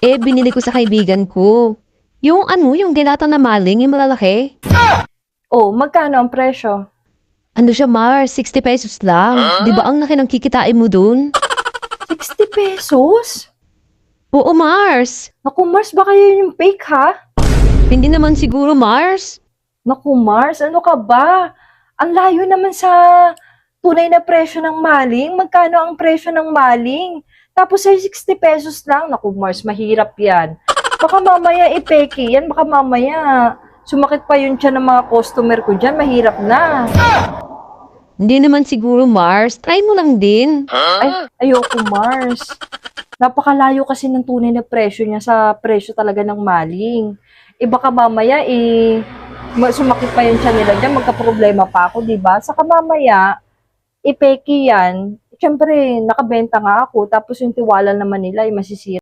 Eh, binili ko sa kaibigan ko. Yung ano, yung dilata na maling, yung malalaki. Oh, magkano ang presyo? Ano siya, Mars? 60 pesos lang. Di ba ang laki ng kikitain mo dun? 60 pesos? Oo, Mars. Naku, Mars, baka yun yung fake, ha? Hindi naman siguro, Mars. Naku, Mars, ano ka ba? Ang layo naman sa tunay na presyo ng maling. Magkano ang presyo ng maling? Tapos ay 60 pesos lang. Naku, Mars, mahirap yan. Baka mamaya ipeke yan. Baka mamaya sumakit pa yun siya ng mga customer ko dyan. Mahirap na. Hindi naman siguro, Mars. Try mo lang din. Ay, ayoko, Mars. Napakalayo kasi ng tunay na presyo niya sa presyo talaga ng maling. Eh baka mamaya sumakit pa yung tiyan nila dyan, magka-problema pa ako, di ba? Saka mamaya, ipeke yan. Siyempre, nakabenta nga ako, tapos yung tiwala naman nila ay masisira.